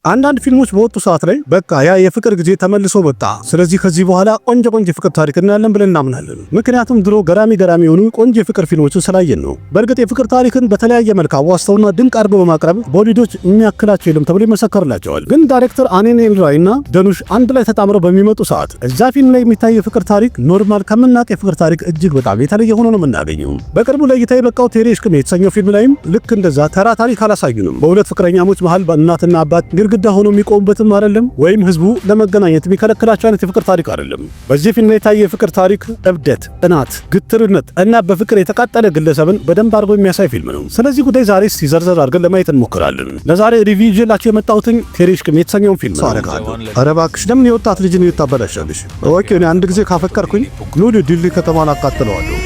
አንዳንድ ፊልሞች በወጡ ሰዓት ላይ በቃ ያ የፍቅር ጊዜ ተመልሶ መጣ፣ ስለዚህ ከዚህ በኋላ ቆንጆ የፍቅር ታሪክ እናያለን ብለን እናምናለን። ምክንያቱም ድሮ ገራሚ የሆኑ ቆንጆ የፍቅር ፊልሞችን ስላየን ነው። በእርግጥ የፍቅር ታሪክን በተለያየ መልክ አዋስተውና ድንቅ አድርገው በማቅረብ ቦሊውዶች የሚያክላቸው የለም ተብሎ ይመሰከርላቸዋል። ግን ዳይሬክተር አኔን ኤልራይ እና ደኑሽ አንድ ላይ ተጣምረው በሚመጡ ሰዓት እዛ ፊልም ላይ የሚታይ የፍቅር ታሪክ ኖርማል ከምናውቅ የፍቅር ታሪክ እጅግ በጣም የተለየ ሆኖ ነው የምናገኘው። በቅርቡ ለእይታ የበቃው ቴሪ ኢሽቅሜ የተሰኘው ፊልም ላይም ልክ እንደዛ ተራ ታሪክ አላሳዩንም። በሁለት ፍቅረኛሞች መሃል በእናትና አባት ግድግዳ ሆኖ የሚቆሙበትም አይደለም፣ ወይም ህዝቡ ለመገናኘት የሚከለክላቸው አይነት የፍቅር ታሪክ አይደለም። በዚህ ፊልም ላይ የታየ የፍቅር ታሪክ እብደት፣ ጥናት፣ ግትርነት እና በፍቅር የተቃጠለ ግለሰብን በደንብ አድርጎ የሚያሳይ ፊልም ነው። ስለዚህ ጉዳይ ዛሬ ሲዘርዘር አድርገን ለማየት እንሞክራለን። ለዛሬ ሪቪው ይዤላችሁ የመጣሁትን ቴሪ ኢሽቅሜ የተሰኘውን ፊልም ነው። ኧረ እባክሽ ለምን የወጣት ልጅን ይታበላሻለሽ? ኦኬ እኔ አንድ ጊዜ ካፈቀርኩኝ ኑሉ ዲልሊ ከተማን አቃጥለዋለሁ።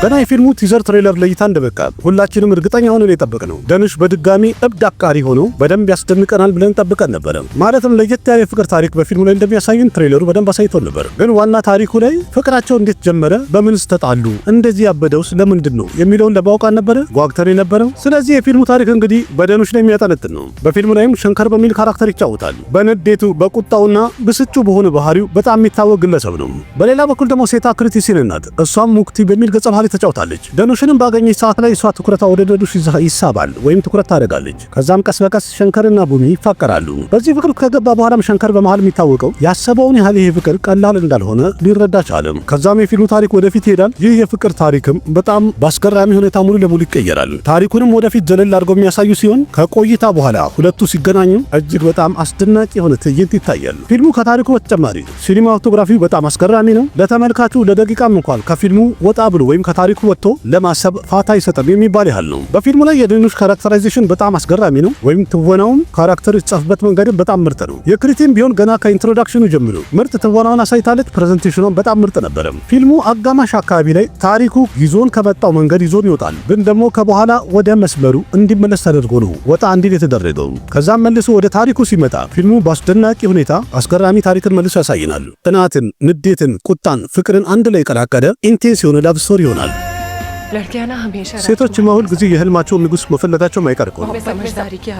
ገና የፊልሙ ቲዘር ትሬለር ለእይታ እንደበቃ ሁላችንም እርግጠኛ ሆነን የጠበቅነው ደኑሽ በድጋሚ እብድ አፍቃሪ ሆኖ በደንብ ያስደንቀናል ብለን ጠብቀን ነበር። ማለትም ለየት ያለ የፍቅር ታሪክ በፊልሙ ላይ እንደሚያሳየን ትሬለሩ በደንብ አሳይቶን ነበር። ግን ዋና ታሪኩ ላይ ፍቅራቸው እንዴት ጀመረ፣ በምንስ ተጣሉ፣ እንደዚህ ያበደውስ ለምንድን ነው የሚለውን ለማወቅ ነበረ ጓጉተን የነበረው። ስለዚህ የፊልሙ ታሪክ እንግዲህ በደኑሽ ላይ የሚያጠነጥን ነው። በፊልሙ ላይም ሸንከር በሚል ካራክተር ይጫወታል። በንዴቱ በቁጣውና ብስጩ በሆነ ባህሪው በጣም የሚታወቅ ግለሰብ ነው። በሌላ በኩል ደግሞ ሴታ ክሪቲሲን ናት። እሷም ሙክቲ በሚል ገጸ ባህሪ ተጫውታለች። ደኑሽንም ባገኘች ሰዓት ላይ እሷ ትኩረቷ ወደ ደኑሽ ይሳባል ወይም ትኩረት ታደርጋለች። ከዛም ቀስ በቀስ ሸንከርና ቡሚ ይፋቀራሉ። በዚህ ፍቅር ከገባ በኋላም ሸንከር በመሃል የሚታወቀው ያሰበውን ያህል ይህ ፍቅር ቀላል እንዳልሆነ ሊረዳ ቻለም። ከዛም የፊልሙ ታሪክ ወደፊት ይሄዳል። ይህ የፍቅር ታሪክም በጣም በአስገራሚ ሁኔታ ሙሉ ለሙሉ ይቀየራል። ታሪኩንም ወደፊት ዘለል አድርገው የሚያሳዩ ሲሆን ከቆይታ በኋላ ሁለቱ ሲገናኙ እጅግ በጣም አስደናቂ የሆነ ትዕይንት ይታያል። ፊልሙ ከታሪኩ በተጨማሪ ሲኒማቶግራፊው በጣም አስገራሚ ነው። ለተመልካቹ ለደቂቃም እንኳን ከፊልሙ ወጣ ብሎ ወይም ታሪኩ ወጥቶ ለማሰብ ፋታ ይሰጣል የሚባል ያህል ነው። በፊልሙ ላይ የደኑሽ ካራክተራይዜሽን በጣም አስገራሚ ነው። ወይም ትወናውም ካራክተር የተጻፈበት መንገድም በጣም ምርጥ ነው። የክሪቲም ቢሆን ገና ከኢንትሮዳክሽኑ ጀምሮ ምርጥ ትወናውን አሳይታለች። ፕሬዘንቴሽኑም በጣም ምርጥ ነበረ። ፊልሙ አጋማሽ አካባቢ ላይ ታሪኩ ይዞን ከመጣው መንገድ ይዞን ይወጣል። ግን ደግሞ ከበኋላ ወደ መስመሩ እንዲመለስ ተደርጎ ነው ወጣ እንዲል የተደረገው። ከዛም መልሶ ወደ ታሪኩ ሲመጣ ፊልሙ በአስደናቂ ሁኔታ አስገራሚ ታሪክን መልሶ ያሳየናል። ጥናትን፣ ንዴትን፣ ቁጣን፣ ፍቅርን አንድ ላይ ቀላቀለ ኢንቴንስ የሆነ ላቭ ስቶሪ ይሆናል። ሴቶች ሁል ጊዜ የህልማቸውን ንጉስ መፈለጋቸው ማይቀር ነው።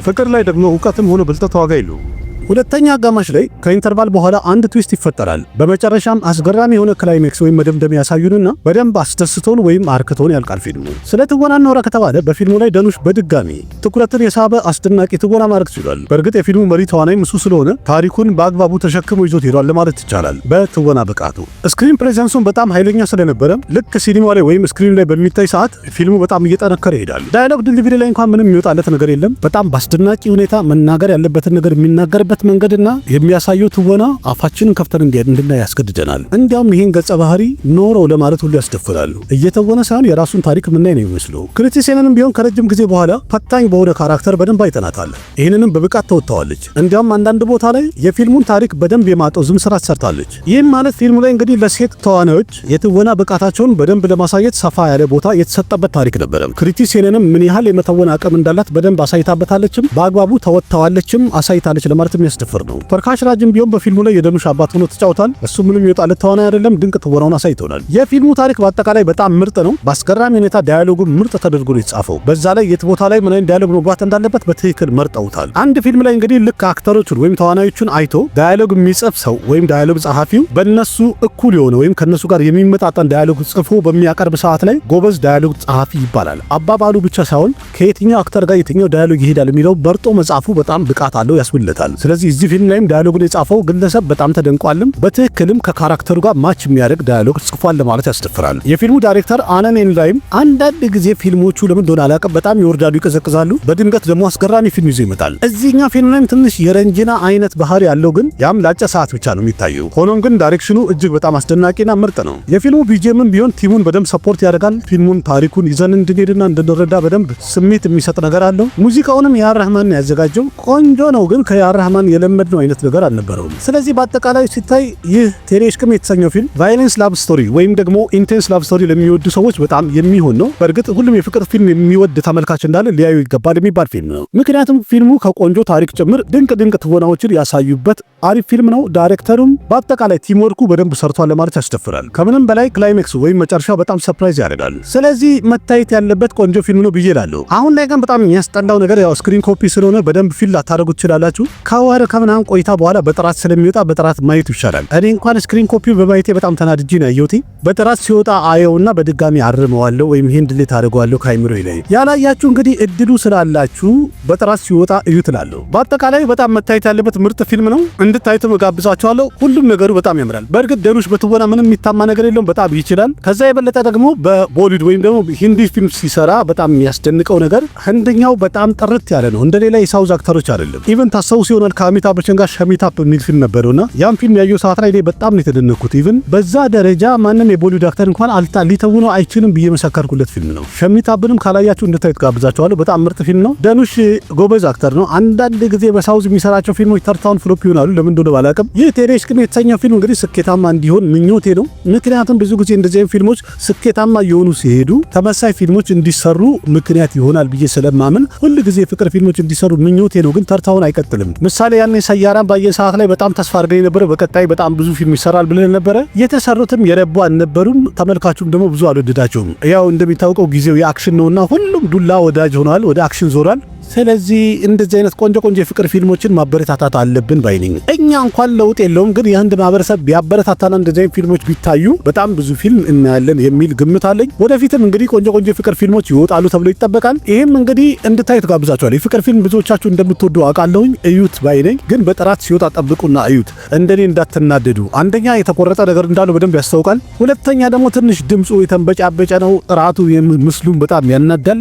ፍቅር ላይ ደግሞ እውቀትም ሆነ ብልጠት ዋጋ የለው። ሁለተኛ አጋማሽ ላይ ከኢንተርቫል በኋላ አንድ ትዊስት ይፈጠራል። በመጨረሻም አስገራሚ የሆነ ክላይሜክስ ወይም መደምደሚያ ያሳዩንና በደንብ አስደስቶን ወይም አርክቶን ያልቃል ፊልሙ። ስለ ትወና እናውራ ከተባለ በፊልሙ ላይ ደኑሽ በድጋሚ ትኩረትን የሳበ አስደናቂ ትወና ማድረግ ችሏል። በእርግጥ የፊልሙ መሪ ተዋናይ እሱ ስለሆነ ታሪኩን በአግባቡ ተሸክሞ ይዞት ሄዷል ለማለት ይቻላል። በትወና ብቃቱ ስክሪን ፕሬዘንሱን በጣም ኃይለኛ ስለነበረ ልክ ሲኒማ ላይ ወይም ስክሪን ላይ በሚታይ ሰዓት ፊልሙ በጣም እየጠነከረ ይሄዳል። ዳያሎግ ዲሊቨሪ ላይ እንኳን ምንም የሚወጣለት ነገር የለም። በጣም በአስደናቂ ሁኔታ መናገር ያለበትን ነገር የሚናገርበት መንገድና የሚያሳየው ትወና አፋችንን ከፍተን እንድናይ ያስገድደናል። እንዲያውም ይህን ገጸ ባህሪ ኖረው ለማለት ሁሉ ያስደፍራሉ። እየተወነ ሳይሆን የራሱን ታሪክ ምናይ ነው የሚመስለው። ክሪቲሲያንንም ቢሆን ከረጅም ጊዜ በኋላ ፈታኝ በሆነ ካራክተር በደንብ አይተናታል። ይህንንም በብቃት ተወጥተዋለች። እንዲያውም አንዳንድ ቦታ ላይ የፊልሙን ታሪክ በደንብ የማጠው ዝም ስራ ሰርታለች። ይህም ማለት ፊልሙ ላይ እንግዲህ ለሴት ተዋናዮች የትወና ብቃታቸውን በደንብ ለማሳየት ሰፋ ያለ ቦታ የተሰጠበት ታሪክ ነበረ። ክሪቲሲያንንም ምን ያህል የመተወን አቅም እንዳላት በደንብ አሳይታበታለችም፣ በአግባቡ ተወጥተዋለችም አሳይታለች ለማለት የሚያስደፍር ነው። ፈርካሽ ራጅም ቢሆን በፊልሙ ላይ የደኑሽ አባት ሆኖ ተጫውቷል። እሱ ምንም ይወጣለት ተዋናይ አይደለም፣ ድንቅ ትወናውን አሳይቶናል። የፊልሙ ታሪክ በአጠቃላይ በጣም ምርጥ ነው። በአስገራሚ ሁኔታ ዳያሎጉ ምርጥ ተደርጎ ነው የተጻፈው። በዛ ላይ የት ቦታ ላይ ምን አይነት ዳያሎግ መግባት እንዳለበት በትክክል መርጠውታል። አንድ ፊልም ላይ እንግዲህ ልክ አክተሮቹን ወይም ተዋናዮቹን አይቶ ዳያሎግ የሚጽፍ ሰው ወይም ዳያሎግ ጸሐፊው በእነሱ እኩል የሆነ ወይም ከነሱ ጋር የሚመጣጠን ዳያሎግ ጽፎ በሚያቀርብ ሰዓት ላይ ጎበዝ ዳያሎግ ጸሐፊ ይባላል። አባባሉ ብቻ ሳይሆን ከየትኛው አክተር ጋር የትኛው ዳያሎግ ይሄዳል የሚለው በርጦ መጻፉ በጣም ብቃት አለው ያስብለታል። ስለዚህ እዚህ ፊልም ላይም ዳያሎጉን የጻፈው ግለሰብ በጣም ተደንቋልም። በትክክልም ከካራክተሩ ጋር ማች የሚያደርግ ዳያሎግ ጽፏል ለማለት ያስደፍራል። የፊልሙ ዳይሬክተር አነን ኤልራይም አንዳንድ ጊዜ ፊልሞቹ ለምን እንደሆነ አላውቅም በጣም ይወርዳሉ፣ ይቀዘቅዛሉ። በድንገት ደግሞ አስገራሚ ፊልም ይዞ ይመጣል። እዚህኛ ፊልም ላይም ትንሽ የረንጂና አይነት ባህሪ ያለው ግን ያም ለአጭር ሰዓት ብቻ ነው የሚታየው። ሆኖም ግን ዳይሬክሽኑ እጅግ በጣም አስደናቂና ምርጥ ነው። የፊልሙ ቢጂኤምም ቢሆን ቲሙን በደንብ ሰፖርት ያደርጋል። ፊልሙን ታሪኩን ይዘን እንድንሄድና እንድንረዳ በደንብ ስሜት የሚሰጥ ነገር አለው። ሙዚቃውንም የአር ረህማን ያዘጋጀው ቆንጆ ነው። ግን ከአር ረህማን ድራማን የለመድነው አይነት ነገር አልነበረውም። ስለዚህ በአጠቃላይ ሲታይ ይህ ቴሬሽክም የተሰኘው ፊልም ቫይለንስ ላቭ ስቶሪ ወይም ደግሞ ኢንቴንስ ላቭ ስቶሪ ለሚወዱ ሰዎች በጣም የሚሆን ነው። በእርግጥ ሁሉም የፍቅር ፊልም የሚወድ ተመልካች እንዳለ ሊያዩ ይገባል የሚባል ፊልም ነው። ምክንያቱም ፊልሙ ከቆንጆ ታሪክ ጭምር ድንቅ ትወናዎችን ያሳዩበት አሪፍ ፊልም ነው። ዳይሬክተሩም በአጠቃላይ ቲምወርኩ በደንብ ሰርቷል ለማለት ያስደፍራል። ከምንም በላይ ክላይሜክሱ ወይም መጨረሻው በጣም ሰርፕራይዝ ያደርጋል። ስለዚህ መታየት ያለበት ቆንጆ ፊልም ነው ብዬ እላለሁ። አሁን ላይ ግን በጣም የሚያስጠላው ነገር ያው ስክሪን ኮፒ ስለሆነ በደንብ ፊል ላታደርጉ ትችላላችሁ። ከወር ከምናምን ቆይታ በኋላ በጥራት ስለሚወጣ በጥራት ማየቱ ይሻላል። እኔ እንኳን ስክሪን ኮፒ በማየቴ በጣም ተናድጄ ነው ያየሁት። በጥራት ሲወጣ አየውና በድጋሚ አርመዋለሁ ወይም ይሄን ድሌት አደርገዋለሁ ካይምሮ ላይ። ያላያችሁ እንግዲህ እድሉ ስላላችሁ በጥራት ሲወጣ እዩት እላለሁ። በአጠቃላይ በጣም መታየት ያለበት ምርጥ ፊልም ነው። እንድታዩት መጋብዛችኋለሁ። ሁሉም ነገሩ በጣም ያምራል። በእርግጥ ደኑሽ በትወና ምንም የሚታማ ነገር የለውም፣ በጣም ይችላል። ከዛ የበለጠ ደግሞ በቦሊውድ ወይም ደግሞ ሂንዲ ፊልም ሲሰራ በጣም የሚያስደንቀው ነገር ህንደኛው በጣም ጥርት ያለ ነው። እንደሌላ የሳውዝ አክተሮች አይደለም። ኢቭን ታስታውሱ ይሆናል ከአሚታብ በቸን ጋር ሸሚታፕ የሚል ፊልም ነበረውና ያን ፊልም ያየው ሰዓት ላይ በጣም ነው የተደነኩት። ኢቭን በዛ ደረጃ ማንም የቦሊውድ አክተር እንኳን ሊተውነው አይችልም ብዬ መሰከርኩለት ፊልም ነው። ሸሚታብንም ካላያችሁ እንድታዩት ጋብዛችኋለሁ። በጣም ምርጥ ፊልም ነው። ደኑሽ ጎበዝ አክተር ነው። አንዳንድ ጊዜ በሳውዝ የሚሰራቸው ፊልሞች ተርታውን ፍሎፕ ይሆናሉ። ለምን እንደሆነ ባላውቅም ይህ ቴሬሽክም የተሰኘው ፊልም እንግዲህ ስኬታማ እንዲሆን ምኞቴ ነው። ምክንያቱም ብዙ ጊዜ እንደዚህ ፊልሞች ስኬታማ የሆኑ ሲሄዱ ተመሳሳይ ፊልሞች እንዲሰሩ ምክንያት ይሆናል ብዬ ስለማምን ሁሉ ጊዜ ፍቅር ፊልሞች እንዲሰሩ ምኞቴ ነው። ግን ተርታውን አይቀጥልም። ምሳሌ ያኔ ሰያራን ባየ ሰዓት ላይ በጣም ተስፋ አድርገን ነበር። በቀጣይ በጣም ብዙ ፊልም ይሰራል ብለን ነበረ። የተሰሩትም የረቡ አልነበሩም። ተመልካቹም ደግሞ ብዙ አልወደዳቸውም። ያው እንደሚታወቀው ጊዜው የአክሽን ነውና ሁሉም ዱላ ወዳጅ ሆኗል፣ ወደ አክሽን ዞሯል። ስለዚህ እንደዚህ አይነት ቆንጆ የፍቅር ፊልሞችን ማበረታታት አለብን ባይነኝ። እኛ እንኳን ለውጥ የለውም፣ ግን የህንድ ማህበረሰብ ቢያበረታታና እንደዚህ አይነት ፊልሞች ቢታዩ በጣም ብዙ ፊልም እናያለን የሚል ግምት አለኝ። ወደፊትም እንግዲህ ቆንጆ የፍቅር ፊልሞች ይወጣሉ ተብሎ ይጠበቃል። ይሄም እንግዲህ እንድታዩት ጋብዛችኋለሁ። የፍቅር ፊልም ብዙዎቻችሁ እንደምትወዱ አውቃለሁኝ። እዩት ባይነኝ፣ ግን በጥራት ሲወጣ ጠብቁና እዩት። እንደኔ እንዳትናደዱ። አንደኛ የተቆረጠ ነገር እንዳለው በደንብ ያስታውቃል። ሁለተኛ ደግሞ ትንሽ ድምፁ የተንበጫበጨ ነው። ጥራቱ ምስሉም በጣም ያናዳል።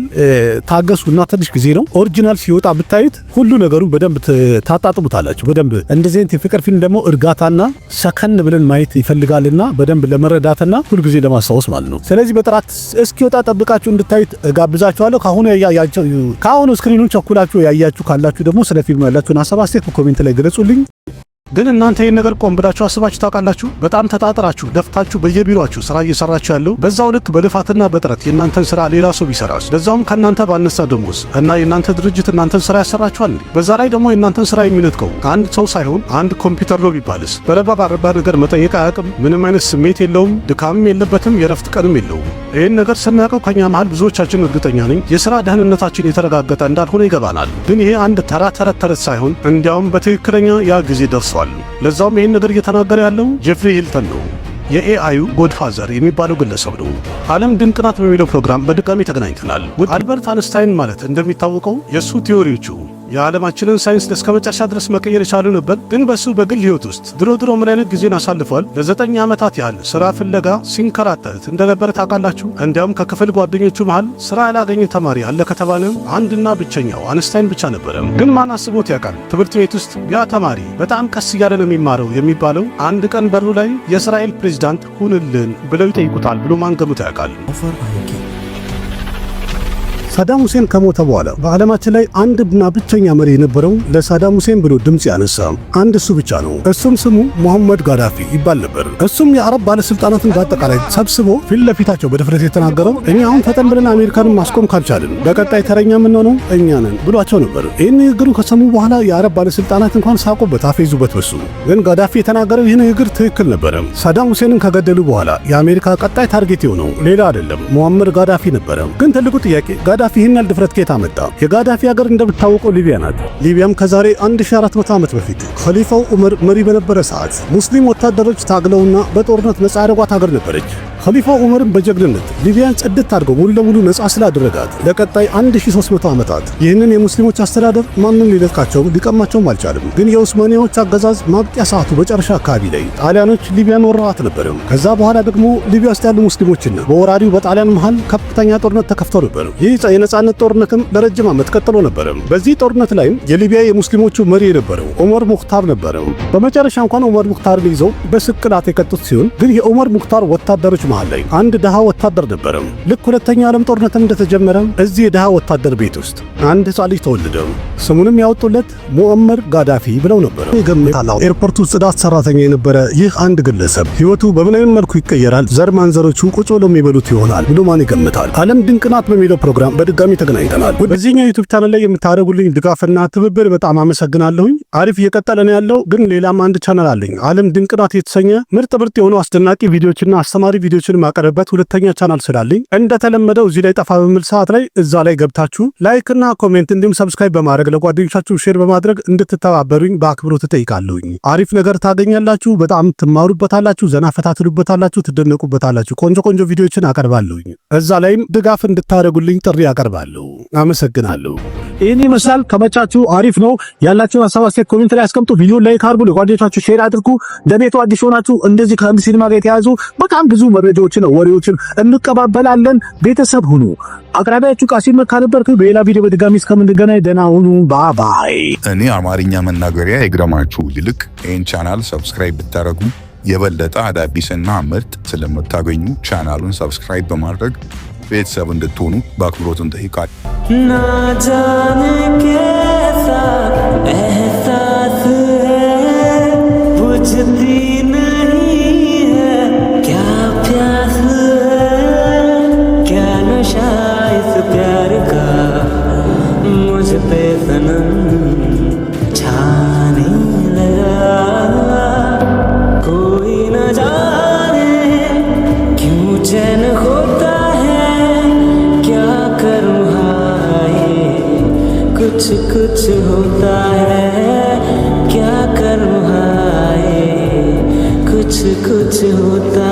ታገሱና ትንሽ ጊዜ ነው። ኦሪጂናል ሲወጣ ብታዩት ሁሉ ነገሩ በደንብ ታጣጥሙታላችሁ። በደንብ እንደዚህ አይነት የፍቅር ፊልም ደግሞ እርጋታና ሰከን ብለን ማየት ይፈልጋልና በደንብ ለመረዳትና ሁሉ ጊዜ ለማስታወስ ማለት ነው። ስለዚህ በጥራት እስኪወጣ ጠብቃችሁ እንድታዩት ጋብዛችኋለሁ። ካሁኑ ስክሪኑን ቸኩላችሁ ያያችሁ ካላችሁ ደግሞ ስለ ፊልሙ ያላችሁን ሐሳብ አስተያየት በኮሜንት ላይ ገለጹልኝ። ግን እናንተ ይሄን ነገር ቆም ብላችሁ አስባችሁ ታውቃላችሁ? በጣም ተጣጥራችሁ ደፍታችሁ በየቢሮአችሁ ስራ እየሰራችሁ ያለው በዛው ልክ በልፋትና በጥረት የእናንተን ስራ ሌላ ሰው ቢሰራስ፣ ለዛውም ከእናንተ ባነሳ ደሞዝ እና የእናንተ ድርጅት እናንተን ስራ ያሰራችኋል። በዛ ላይ ደግሞ የእናንተን ስራ የሚነጥቀው አንድ ሰው ሳይሆን አንድ ኮምፒውተር ነው ቢባልስ? በረባ ባረባ ነገር መጠየቅ አያውቅም። ምንም አይነት ስሜት የለውም። ድካምም የለበትም። የረፍት ቀንም የለውም። ይህን ነገር ስናውቀው ከኛ መሃል ብዙዎቻችን እርግጠኛ ነኝ የስራ ደህንነታችን የተረጋገጠ እንዳልሆነ ይገባናል። ግን ይሄ አንድ ተራ ተረት ሳይሆን እንዲያውም በትክክለኛ ያ ጊዜ ደርሷል። ለዛውም ይህን ነገር እየተናገረ ያለው ጄፍሪ ሂልተን ነው። የኤአዩ ጎድፋዘር የሚባለው ግለሰብ ነው። ዓለም ድንቅ ናት በሚለው ፕሮግራም በድጋሚ ተገናኝተናል። አልበርት አንስታይን ማለት እንደሚታወቀው የእሱ ቲዮሪዎቹ የዓለማችንን ሳይንስ እስከ መጨረሻ ድረስ መቀየር የቻሉ ነበር። ግን በሱ በግል ህይወት ውስጥ ድሮ ምን አይነት ጊዜን አሳልፏል? ለ9 ዓመታት ያህል ስራ ፍለጋ ሲንከራተት እንደነበረ ታውቃላችሁ። እንዲያውም ከክፍል ጓደኞቹ መሃል ስራ ያላገኘ ተማሪ አለ ከተባለ አንድና ብቸኛው አንስታይን ብቻ ነበረ። ግን ማን አስቦት ያውቃል? ትምህርት ቤት ውስጥ ያ ተማሪ በጣም ቀስ እያለ ነው የሚማረው የሚባለው አንድ ቀን በሩ ላይ የእስራኤል ፕሬዝዳንት ሁንልን ብለው ይጠይቁታል ብሎ ማን ገምቶ ያውቃል? ሳዳም ሁሴን ከሞተ በኋላ በዓለማችን ላይ አንድና ብቸኛ መሪ የነበረው ለሳዳም ሁሴን ብሎ ድምጽ ያነሳ አንድ እሱ ብቻ ነው። እሱም ስሙ ሙሐመድ ጋዳፊ ይባል ነበር። እሱም የአረብ ባለስልጣናትን በአጠቃላይ ሰብስቦ ፊት ለፊታቸው በድፍረት የተናገረው እኛ አሁን ፈጠን ብለን አሜሪካንን ማስቆም ካልቻልን በቀጣይ ተረኛ የምንሆነው እኛ ነን ብሏቸው ነበር። ይህን ንግግሩ ከሰሙ በኋላ የአረብ ባለስልጣናት እንኳን ሳቁበት፣ አፌዙበት። በሱ ግን ጋዳፊ የተናገረው ይህ ንግግር ትክክል ነበረ። ሳዳም ሁሴንን ከገደሉ በኋላ የአሜሪካ ቀጣይ ታርጌት የሆነው ሌላ አይደለም ሙሐመድ ጋዳፊ ነበረ። ግን ትልቁ ጥያቄ ጋዳፊ ይህን ያህል ድፍረት ከየት አመጣ? የጋዳፊ ሀገር እንደምታወቀው ሊቢያ ናት። ሊቢያም ከዛሬ 1400 ዓመት በፊት ኸሊፋው ዑመር መሪ በነበረ ሰዓት ሙስሊም ወታደሮች ታግለውና በጦርነት ነጻ ያደረጓት ሀገር ነበረች። ኸሊፋው ዑመርን በጀግንነት ሊቢያን ጽድት አድርገው ሙሉ ለሙሉ ነጻ ስላደረጋት ለቀጣይ 1300 ዓመታት ይህንን የሙስሊሞች አስተዳደር ማንም ሊለቃቸው ሊቀማቸውም አልቻለም። ግን የኡስማኒያዎች አገዛዝ ማብቂያ ሰዓቱ በጨረሻ አካባቢ ላይ ጣሊያኖች ሊቢያን ወረራት ነበር። ከዛ በኋላ ደግሞ ሊቢያ ውስጥ ያሉ ሙስሊሞችና በወራሪው በጣሊያን መሃል ከፍተኛ ጦርነት ተከፍቶ ነበር። ይህ የነጻነት ጦርነትም ለረጅም ዓመት ቀጥሎ ነበር። በዚህ ጦርነት ላይም የሊቢያ የሙስሊሞቹ መሪ የነበረው ዑመር ሙኽታር ነበር። በመጨረሻ እንኳን ዑመር ሙኽታርን ይዘው በስቅላት የቀጡት ሲሆን ግን የዑመር ሙኽታር ወታደሮች መሃል ላይ አንድ ድሃ ወታደር ነበረ። ልክ ሁለተኛው ዓለም ጦርነት እንደተጀመረ እዚህ የድሃ ወታደር ቤት ውስጥ አንድ ሕፃን ልጅ ተወለደ። ስሙንም ያወጡለት ሙአመር ጋዳፊ ብለው ነበር። ይገምታል ኤርፖርቱ ጽዳት ሰራተኛ የነበረ ይህ አንድ ግለሰብ ህይወቱ በምን አይነት መልኩ ይቀየራል? ዘር ማንዘሮቹ ቁጭ ብለው የሚበሉት ይሆናል ብሎ ማን ይገምታል? ዓለም ድንቅ ናት በሚለው ፕሮግራም በድጋሚ ተገናኝተናል። በዚህኛው ዩቲዩብ ቻናል ላይ የምታደርጉልኝ ድጋፍና ትብብር በጣም አመሰግናለሁኝ። አሪፍ እየቀጠለ ነው ያለው። ግን ሌላም አንድ ቻናል አለኝ፣ ዓለም ድንቅ ናት የተሰኘ ምርጥ የሆኑ አስደናቂ ቪዲዮዎችና አስተማሪ ቪዲዮዎችን ማቀርብበት ሁለተኛ ቻናል ስላለኝ እንደተለመደው እዚህ ላይ ጠፋ በሚል ሰዓት ላይ እዛ ላይ ገብታችሁ ላይክ እና ኮሜንት እንዲሁም ሰብስክራይብ በማድረግ ለጓደኞቻችሁ ሼር በማድረግ እንድትተባበሩኝ በአክብሮት እጠይቃለሁኝ። አሪፍ ነገር ታገኛላችሁ፣ በጣም ትማሩበታላችሁ፣ ዘና ፈታ ትሉበታላችሁ፣ ትደነቁበታላችሁ። ቆንጆ ቪዲዮዎችን አቀርባለሁኝ። እዛ ላይም ድጋፍ እንድታደርጉልኝ ጥሪ አቀርባለሁ። አመሰግናለሁ። ይህን ይመስላል። ከመቻችሁ አሪፍ ነው። ያላችሁን ሀሳብ አስተያየት ኮሜንት ላይ አስቀምጡ። ቪዲዮ ላይክ አድርጉ፣ ለጓደኞቻችሁ ሼር አድርጉ። ለቤቱ አዲስ ሆናችሁ እንደዚህ ከአንድ ሲኒማ ጋር የተያዙ በጣም ብዙ መረጃዎችን ወሬዎችን እንቀባበላለን። ቤተሰብ ሁኑ። አቅራቢያችሁ ቃሲም መካ ነበርኩ። በሌላ ቪዲዮ በድጋሚ እስከምንገናኝ ደህና ሁኑ። ባይ። እኔ አማርኛ መናገሪያ ይግረማችሁ። ይልቅ ይህን ቻናል ሰብስክራይብ ብታደርጉ የበለጠ አዳዲስና ምርጥ ስለምታገኙ ቻናሉን ሰብስክራይብ በማድረግ ቤተሰብ እንድትሆኑ በአክብሮት እንጠይቃለን። ना जाने कैसा एहसास है, बुझती नहीं है क्या प्यास है, क्या नशा इस प्यार का मुझ पे सनम छाने लगा। कोई न जाने क्यों चैन होता कुछ होता है, क्या करूँ हाय, कुछ होता